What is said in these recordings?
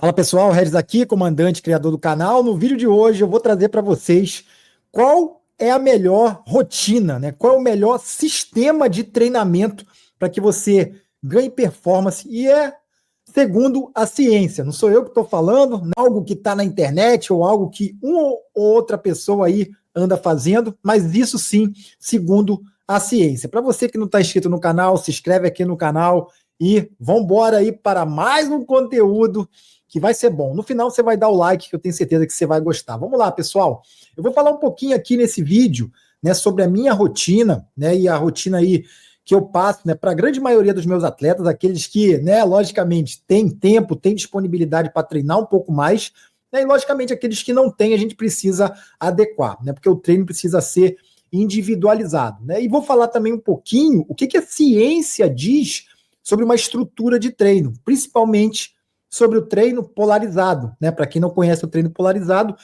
Fala pessoal, Regis aqui, comandante, criador do canal. No vídeo de hoje eu vou trazer para vocês qual é a melhor rotina, né? Qual é o melhor sistema de treinamento para que você ganhe performance e é segundo a ciência. Não sou eu que estou falando, não é algo que está na internet ou algo que uma ou outra pessoa aí anda fazendo, mas isso sim, segundo a ciência. Para você que não está inscrito no canal, se inscreve aqui no canal e vamos embora aí para mais um conteúdo que vai ser bom. No final você vai dar o like, que eu tenho certeza que você vai gostar. Vamos lá, pessoal. Eu vou falar um pouquinho aqui nesse vídeo, né, sobre a minha rotina, né, e a rotina aí que eu passo, né, para a grande maioria dos meus atletas, aqueles que, né, logicamente, têm tempo, têm disponibilidade para treinar um pouco mais, né, e logicamente aqueles que não têm, a gente precisa adequar, né, porque o treino precisa ser individualizado, né? E vou falar também um pouquinho o que a ciência diz sobre uma estrutura de treino, principalmente sobre o treino polarizado, né? Para quem não conhece o treino polarizado,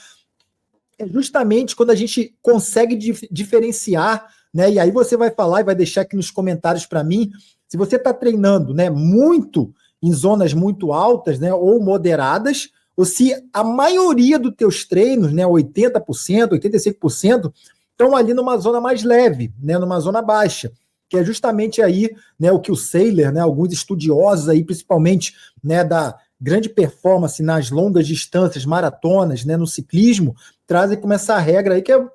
é justamente quando a gente consegue diferenciar, né? E aí você vai falar e vai deixar aqui nos comentários para mim, se você está treinando, né, muito em zonas muito altas, né, ou moderadas, ou se a maioria dos teus treinos, né, 80%, 85%, estão ali numa zona mais leve, né, numa zona baixa, que é justamente aí, né, o que o Seiler, né, alguns estudiosos aí, principalmente, né, da grande performance nas longas distâncias, maratonas, né, no ciclismo, trazem como essa regra aí que é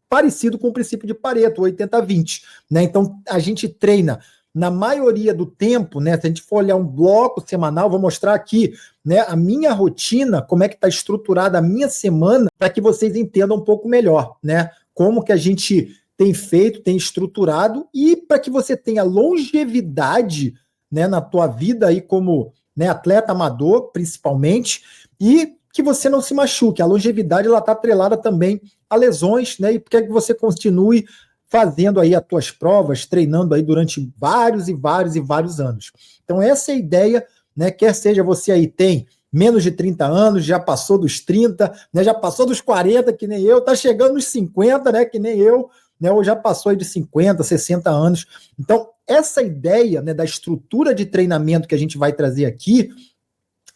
parecido com o princípio de Pareto, 80-20, né? Então, a gente treina na maioria do tempo, né? Se a gente for olhar um bloco semanal, vou mostrar aqui, né, a minha rotina, como é que está estruturada a minha semana, para que vocês entendam um pouco melhor, né? Como que a gente tem feito, tem estruturado, e para que você tenha longevidade, né, na tua vida aí como, né, atleta amador, principalmente, e que você não se machuque. A longevidade ela está atrelada também a lesões, né? E quer que você continue fazendo aí as tuas provas, treinando aí durante vários e vários e vários anos. Então essa é a ideia, né? Quer seja você aí tem menos de 30 anos, já passou dos 30, né? Já passou dos 40, que nem eu, tá chegando nos 50, né? Que nem eu, né? Ou já passou aí de 50, 60 anos. Então essa ideia, né, da estrutura de treinamento que a gente vai trazer aqui,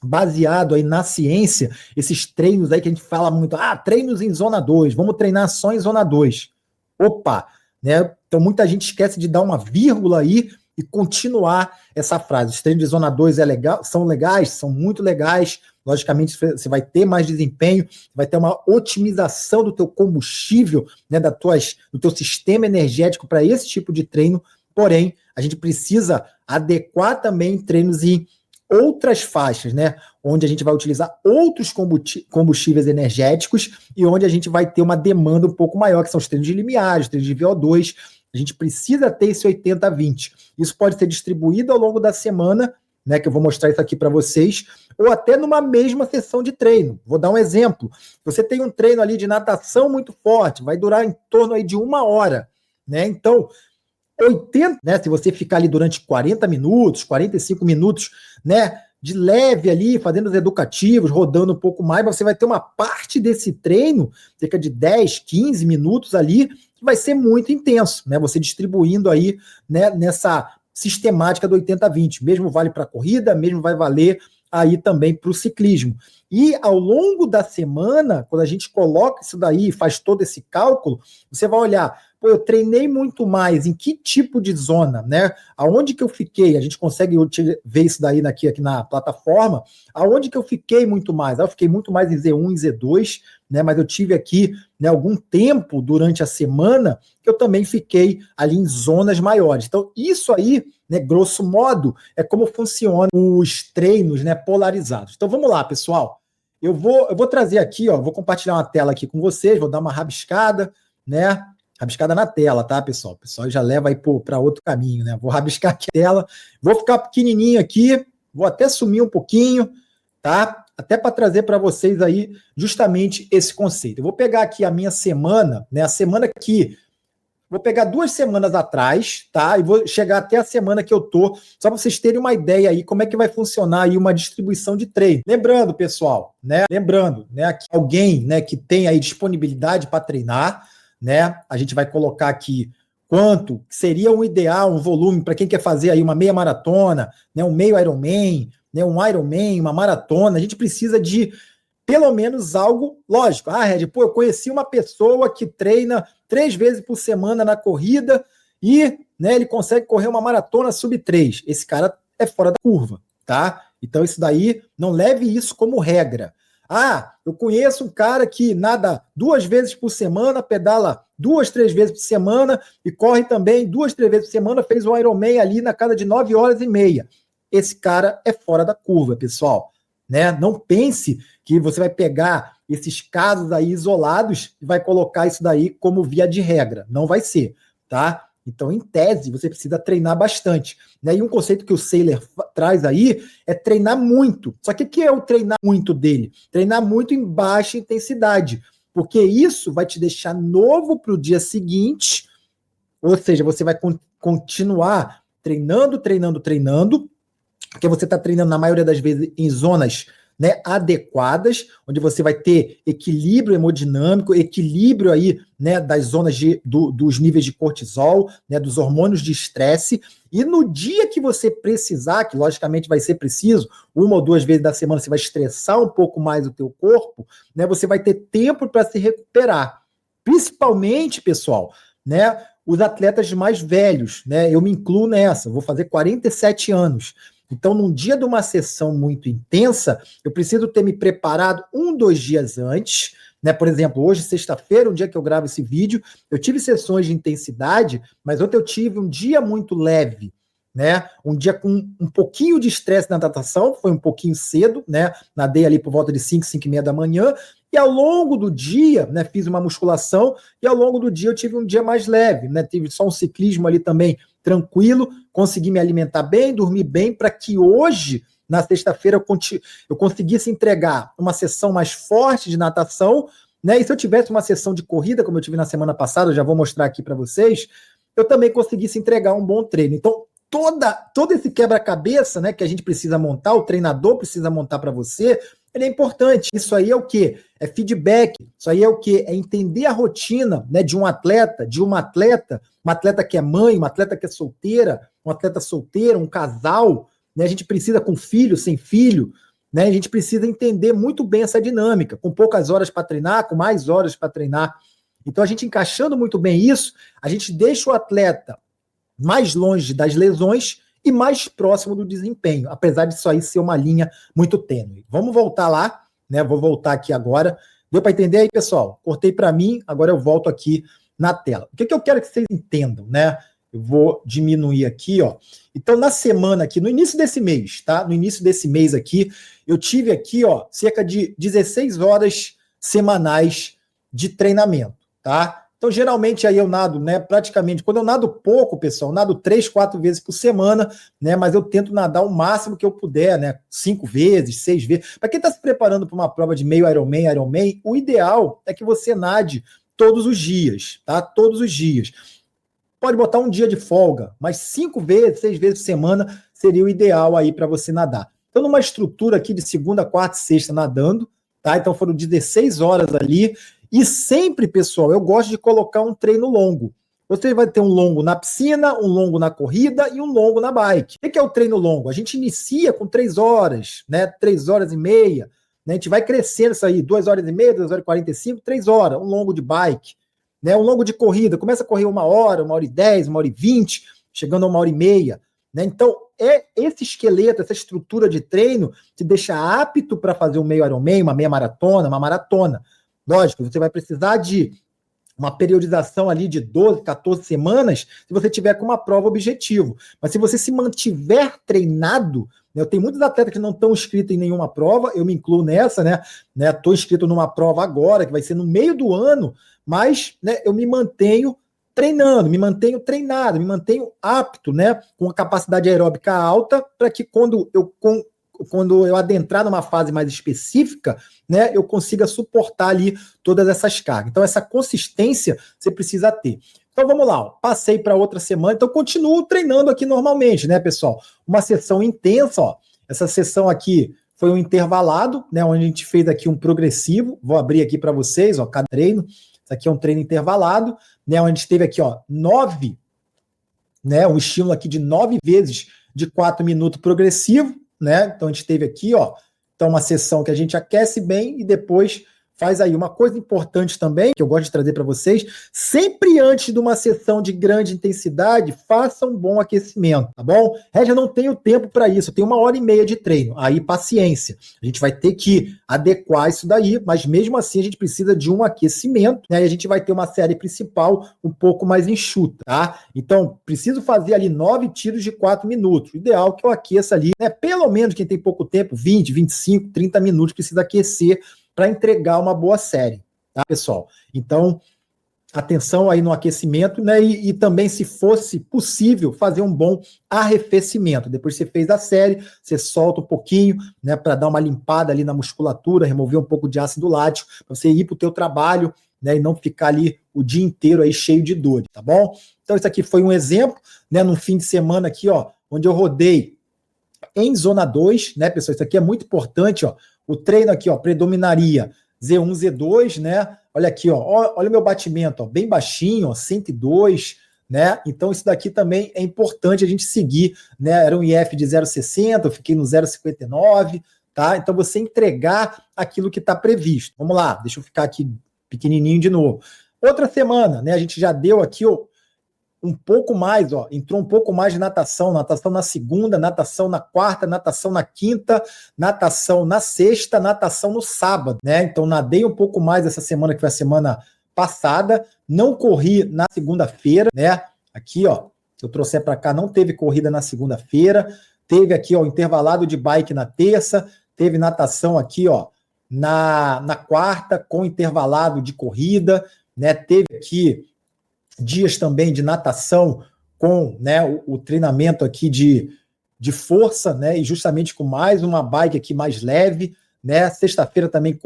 baseado aí na ciência, esses treinos aí que a gente fala muito, treinos em zona 2, vamos treinar só em zona 2. Opa, né? Então muita gente esquece de dar uma vírgula aí e continuar essa frase. Os treinos de zona 2 são legais, são muito legais, logicamente você vai ter mais desempenho, vai ter uma otimização do teu combustível, né, do teu sistema energético para esse tipo de treino, porém, a gente precisa adequar também treinos em outras faixas, né, onde a gente vai utilizar outros combustíveis energéticos e onde a gente vai ter uma demanda um pouco maior, que são os treinos de limiar, os treinos de VO2. A gente precisa ter esse 80-20. Isso pode ser distribuído ao longo da semana, né, que eu vou mostrar isso aqui para vocês, ou até numa mesma sessão de treino. Vou dar um exemplo. Você tem um treino ali de natação muito forte, vai durar em torno aí de 1 hora, né? Então, 80, né? Se você ficar ali durante 40 minutos, 45 minutos, né? De leve ali, fazendo os educativos, rodando um pouco mais, você vai ter uma parte desse treino, cerca de 10, 15 minutos ali, que vai ser muito intenso, né? Você distribuindo aí, né, nessa sistemática do 80-20. Mesmo vale para a corrida, mesmo vai valer aí também para o ciclismo. E ao longo da semana, quando a gente coloca isso daí, faz todo esse cálculo, você vai olhar, pô, eu treinei muito mais, em que tipo de zona, né? Aonde que eu fiquei? A gente consegue ver isso daí aqui na plataforma. Aonde que eu fiquei muito mais? Eu fiquei muito mais em Z1 e Z2, né? Mas eu tive aqui, né, algum tempo durante a semana que eu também fiquei ali em zonas maiores. Então, isso aí, né, grosso modo, é como funcionam os treinos, né, polarizados. Então, vamos lá, pessoal. Eu vou trazer aqui, ó, vou compartilhar uma tela aqui com vocês, vou dar uma rabiscada, né? Rabiscada na tela, tá, pessoal? O pessoal já leva aí para outro caminho, né? Vou rabiscar aqui a tela, vou ficar pequenininho aqui, vou até sumir um pouquinho, tá? Até para trazer para vocês aí justamente esse conceito. Eu vou pegar aqui a minha semana, né? A semana que vou pegar 2 semanas atrás, tá? E vou chegar até a semana que eu tô, só para vocês terem uma ideia aí como é que vai funcionar aí uma distribuição de treino. Lembrando, pessoal, né? Lembrando, né? Que alguém, né, que tem aí disponibilidade para treinar, né? A gente vai colocar aqui quanto seria um ideal, um volume para quem quer fazer aí uma meia maratona, né? Um meio Ironman, né, um Ironman, uma maratona, a gente precisa de pelo menos algo lógico. Ah, Red, pô, eu conheci uma pessoa que treina 3 vezes por semana na corrida e, né, ele consegue correr uma maratona sub 3. Esse cara é fora da curva, tá? Então isso daí, não leve isso como regra. Ah, eu conheço um cara que nada 2 vezes por semana, pedala 2, 3 vezes por semana e corre também 2, 3 vezes por semana, fez um Ironman ali na casa de 9 horas e meia. Esse cara é fora da curva, pessoal. Né? Não pense que você vai pegar esses casos aí isolados e vai colocar isso daí como via de regra. Não vai ser, tá? Então, em tese, você precisa treinar bastante. Né? E um conceito que o Seiler traz aí é treinar muito. Só que o que é o treinar muito dele? Treinar muito em baixa intensidade, porque isso vai te deixar novo para o dia seguinte, ou seja, você vai continuar treinando, porque você está treinando, na maioria das vezes, em zonas, né, adequadas, onde você vai ter equilíbrio hemodinâmico, equilíbrio aí, né, das zonas dos níveis de cortisol, né, dos hormônios de estresse, e no dia que você precisar, que logicamente vai ser preciso, 1 ou 2 vezes da semana você vai estressar um pouco mais o teu corpo, né, você vai ter tempo para se recuperar. Principalmente, pessoal, né, os atletas mais velhos, né, eu me incluo nessa, vou fazer 47 anos. Então, num dia de uma sessão muito intensa, eu preciso ter me preparado 1, 2 dias antes, né? Por exemplo, hoje, sexta-feira, um dia que eu gravo esse vídeo, eu tive sessões de intensidade, mas ontem eu tive um dia muito leve, né? Um dia com um pouquinho de estresse na natação, foi um pouquinho cedo, né? Nadei ali por volta de 5, 5 e meia da manhã, e ao longo do dia, né, fiz uma musculação, e ao longo do dia eu tive um dia mais leve, né? Tive só um ciclismo ali também tranquilo, consegui me alimentar bem, dormir bem, para que hoje, na sexta-feira, eu conseguisse entregar uma sessão mais forte de natação, né? E se eu tivesse uma sessão de corrida, como eu tive na semana passada, eu já vou mostrar aqui para vocês, eu também conseguisse entregar um bom treino. Então, todo esse quebra-cabeça, né, que a gente precisa montar, o treinador precisa montar para você, ele é importante. Isso aí é o quê? É feedback. Isso aí é o quê? É entender a rotina, né, de um atleta, uma atleta que é mãe, uma atleta que é solteira, um atleta solteiro, um casal, né? A gente precisa com filho, sem filho, né? A gente precisa entender muito bem essa dinâmica, com poucas horas para treinar, com mais horas para treinar. Então, a gente encaixando muito bem isso, a gente deixa o atleta mais longe das lesões e mais próximo do desempenho, apesar disso aí ser uma linha muito tênue. Vamos voltar lá, né? Vou voltar aqui agora. Deu para entender aí, pessoal? Cortei para mim, agora eu volto aqui na tela. O que eu quero que vocês entendam, né? Eu vou diminuir aqui, ó. Então, na semana aqui, no início desse mês, tá? No início desse mês aqui, eu tive aqui, ó, cerca de 16 horas semanais de treinamento, tá? Então, geralmente, aí eu nado, né, praticamente, quando eu nado pouco, pessoal, eu nado 3, 4 vezes por semana, né, mas eu tento nadar o máximo que eu puder, né, 5 vezes, 6 vezes. Para quem está se preparando para uma prova de meio Ironman, o ideal é que você nade todos os dias, tá? Todos os dias. Pode botar um dia de folga, mas 5 vezes, 6 vezes por semana seria o ideal aí para você nadar. Então, numa estrutura aqui de segunda, quarta e sexta nadando, tá? Então, foram 16 horas ali. E sempre, pessoal, eu gosto de colocar um treino longo. Você vai ter um longo na piscina, um longo na corrida e um longo na bike. O que é o treino longo? A gente inicia com 3 horas, né? 3 horas e meia. Né? A gente vai crescendo isso aí, 2 horas e meia, 2 horas e 45, 3 horas. Um longo de bike. Né? Um longo de corrida. Começa a correr 1 hora, 1h10, 1h20, chegando a 1h30. Né? Então, esse esqueleto, essa estrutura de treino te deixa apto para fazer um meio Ironman, uma meia maratona, uma maratona. Lógico, você vai precisar de uma periodização ali de 12, 14 semanas se você tiver com uma prova objetivo. Mas se você se mantiver treinado, né, eu tenho muitos atletas que não estão inscritos em nenhuma prova, eu me incluo nessa, né? Estou inscrito numa prova agora, que vai ser no meio do ano, mas, né, eu me mantenho treinando, me mantenho treinado, me mantenho apto, né, com a capacidade aeróbica alta, para que quando eu adentrar numa fase mais específica, né, eu consiga suportar ali todas essas cargas. Então, essa consistência você precisa ter. Então, vamos lá, ó. Passei para outra semana, então continuo treinando aqui normalmente, né, pessoal? Uma sessão intensa, ó. Essa sessão aqui foi um intervalado, né, onde a gente fez aqui um progressivo. Vou abrir aqui para vocês, ó, cada treino. Isso aqui é um treino intervalado, né, onde a gente teve aqui, ó, 9, né, um estímulo aqui de 9 vezes de 4 minutos progressivo, né? Então a gente teve aqui, ó, então uma sessão que a gente aquece bem e depois faz aí. Uma coisa importante também, que eu gosto de trazer para vocês, sempre antes de uma sessão de grande intensidade, faça um bom aquecimento, tá bom? Eu não tenho tempo para isso, eu tenho 1h30 de treino, aí paciência. A gente vai ter que adequar isso daí, mas mesmo assim a gente precisa de um aquecimento, né? E a gente vai ter uma série principal um pouco mais enxuta, tá? Então, preciso fazer ali 9 tiros de 4 minutos. O ideal é que eu aqueça ali, né? Pelo menos quem tem pouco tempo, 20, 25, 30 minutos, precisa aquecer para entregar uma boa série, tá, pessoal? Então, atenção aí no aquecimento, né? E também, se fosse possível, fazer um bom arrefecimento. Depois que você fez a série, você solta um pouquinho, né? Para dar uma limpada ali na musculatura, remover um pouco de ácido lático, para você ir para o teu trabalho, né? E não ficar ali o dia inteiro aí cheio de dor, tá bom? Então, isso aqui foi um exemplo, né? Num fim de semana aqui, ó, onde eu rodei em zona 2, né, pessoal? Isso aqui é muito importante, ó. O treino aqui, ó, predominaria Z1, Z2, né? Olha aqui, ó, olha o meu batimento, ó, bem baixinho, ó, 102, né? Então isso daqui também é importante a gente seguir, né? Era um IF de 0,60, eu fiquei no 0,59, tá? Então você entregar aquilo que está previsto. Vamos lá, deixa eu ficar aqui pequenininho de novo. Outra semana, né? A gente já deu aqui, ó, um pouco mais, ó, entrou um pouco mais de natação na segunda, natação na quarta, natação na quinta, natação na sexta, natação no sábado, né? Então nadei um pouco mais essa semana, que foi a semana passada, não corri na segunda-feira, né? Aqui, ó, se eu trouxer para cá, não teve corrida na segunda-feira, teve aqui, ó, intervalado de bike na terça, teve natação aqui, ó, na quarta, com intervalado de corrida, né? Teve aqui dias também de natação com, né, o treinamento aqui de força, né, e justamente com mais uma bike aqui mais leve, né? Sexta-feira também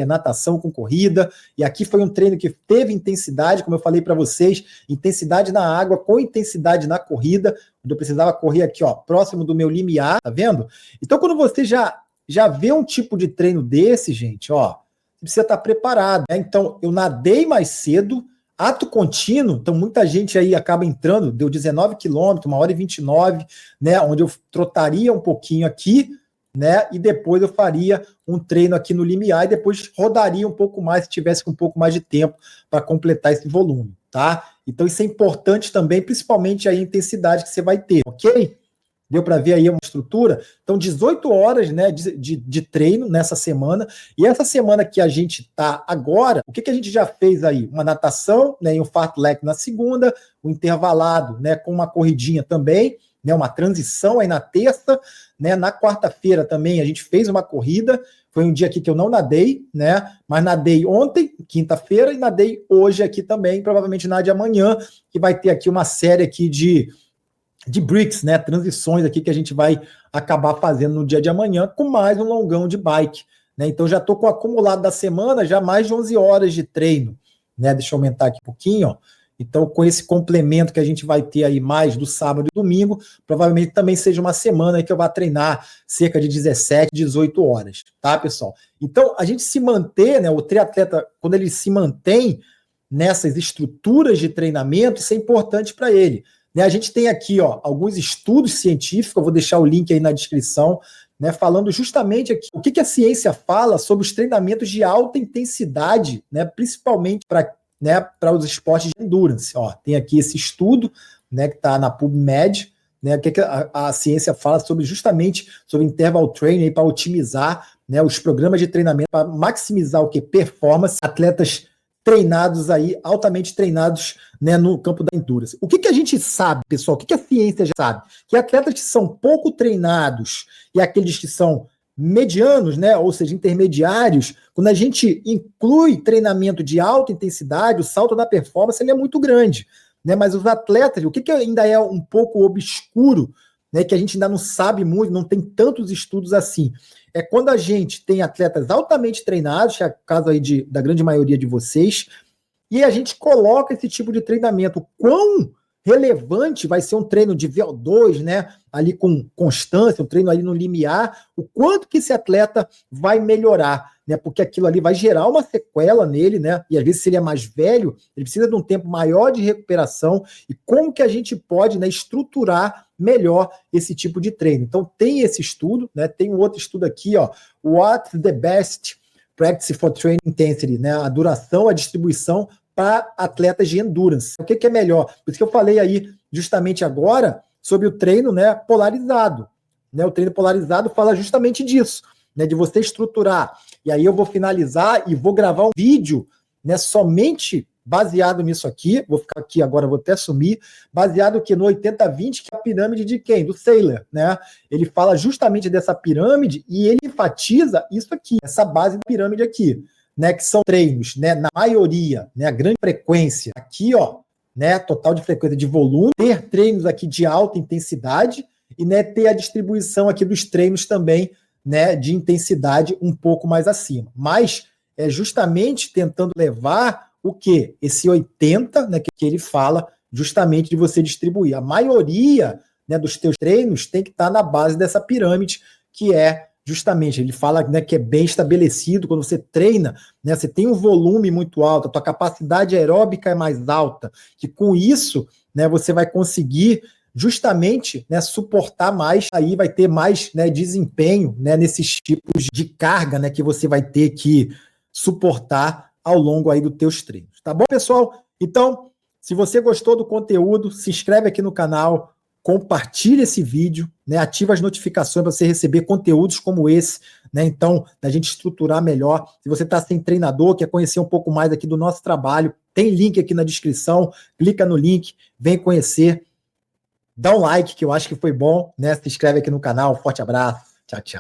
natação com corrida, e aqui foi um treino que teve intensidade, como eu falei para vocês, intensidade na água com intensidade na corrida, onde eu precisava correr aqui, ó, próximo do meu limiar, tá vendo? Então, quando você já vê um tipo de treino desse, gente, ó, você precisa estar preparado, né? Então, eu nadei mais cedo, ato contínuo, então muita gente aí acaba entrando, deu 19 quilômetros, 1h29, né, onde eu trotaria um pouquinho aqui, né, e depois eu faria um treino aqui no limiar e depois rodaria um pouco mais se tivesse um pouco mais de tempo para completar esse volume, tá? Então isso é importante também, principalmente aí a intensidade que você vai ter, ok? Deu para ver aí uma estrutura? Então, 18 horas, né, de treino nessa semana. E essa semana que a gente está agora, o que a gente já fez aí? Uma natação, né, e um fartlek na segunda, um intervalado, né, com uma corridinha também, né, uma transição aí na terça, né, na quarta-feira também a gente fez uma corrida. Foi um dia aqui que eu não nadei, né, mas nadei ontem, quinta-feira, e nadei hoje aqui também, provavelmente nade amanhã, que vai ter aqui uma série aqui de bricks, né, transições aqui que a gente vai acabar fazendo no dia de amanhã com mais um longão de bike, né? Então já estou com o acumulado da semana, já mais de 11 horas de treino, né? Deixa eu aumentar aqui um pouquinho, ó. Então, com esse complemento que a gente vai ter aí mais do sábado e domingo, provavelmente também seja uma semana que eu vá treinar cerca de 17, 18 horas, tá, pessoal? Então, a gente se manter, né, o triatleta, quando ele se mantém nessas estruturas de treinamento, isso é importante para ele. A gente tem aqui, ó, alguns estudos científicos, eu vou deixar o link aí na descrição, né, falando justamente aqui o que a ciência fala sobre os treinamentos de alta intensidade, né, principalmente para, né, os esportes de endurance. Ó, tem aqui esse estudo, né, que está na PubMed, né, o que a ciência fala sobre justamente sobre interval training para otimizar, né, os programas de treinamento, para maximizar o que? Performance, atletas treinados aí, altamente treinados, né, no campo da endurance. O que a gente sabe, pessoal? O que a ciência já sabe? Que atletas que são pouco treinados e aqueles que são medianos, né, ou seja, intermediários, quando a gente inclui treinamento de alta intensidade, o salto da performance ele é muito grande, né? Mas os atletas, o que ainda é um pouco obscuro, né, que a gente ainda não sabe muito, não tem tantos estudos assim, é quando a gente tem atletas altamente treinados, que é o caso aí da grande maioria de vocês, e a gente coloca esse tipo de treinamento. Quão relevante vai ser um treino de VO2, né, ali com constância, um treino ali no limiar, o quanto que esse atleta vai melhorar, né? Porque aquilo ali vai gerar uma sequela nele, né? E às vezes, se ele é mais velho, ele precisa de um tempo maior de recuperação. E como que a gente pode, né, estruturar melhor esse tipo de treino? Então, tem esse estudo, né? Tem um outro estudo aqui, ó, What's the best practice for training intensity, né? A duração, a distribuição para atletas de endurance. O que é melhor? Por isso que eu falei aí justamente agora sobre o treino, né, polarizado. Né? O treino polarizado fala justamente disso, né, de você estruturar. E aí eu vou finalizar e vou gravar um vídeo, né, somente baseado nisso aqui. Vou ficar aqui agora, vou até sumir. Baseado aqui no 80-20, que é a pirâmide de quem? Do Seiler, né? Ele fala justamente dessa pirâmide e ele enfatiza isso aqui, essa base da pirâmide aqui, né, que são treinos, né, na maioria, né, a grande frequência aqui, ó, né, total de frequência de volume, ter treinos aqui de alta intensidade e, né, ter a distribuição aqui dos treinos também, né, de intensidade um pouco mais acima. Mas é justamente tentando levar o quê? Esse 80, né, que ele fala justamente de você distribuir. A maioria, né, dos teus treinos tem que estar na base dessa pirâmide, que é justamente, ele fala, né, que é bem estabelecido, quando você treina, né, você tem um volume muito alto, a tua capacidade aeróbica é mais alta, que com isso, né, você vai conseguir justamente, né, suportar mais, aí vai ter mais, né, desempenho, né, nesses tipos de carga, né, que você vai ter que suportar ao longo aí dos teus treinos. Tá bom, pessoal? Então, se você gostou do conteúdo, se inscreve aqui no canal, compartilhe esse vídeo, né, ativa as notificações para você receber conteúdos como esse, né, então, da gente estruturar melhor. Se você está sem treinador, quer conhecer um pouco mais aqui do nosso trabalho, tem link aqui na descrição, clica no link, vem conhecer, dá um like, que eu acho que foi bom, né, se inscreve aqui no canal, forte abraço, tchau, tchau.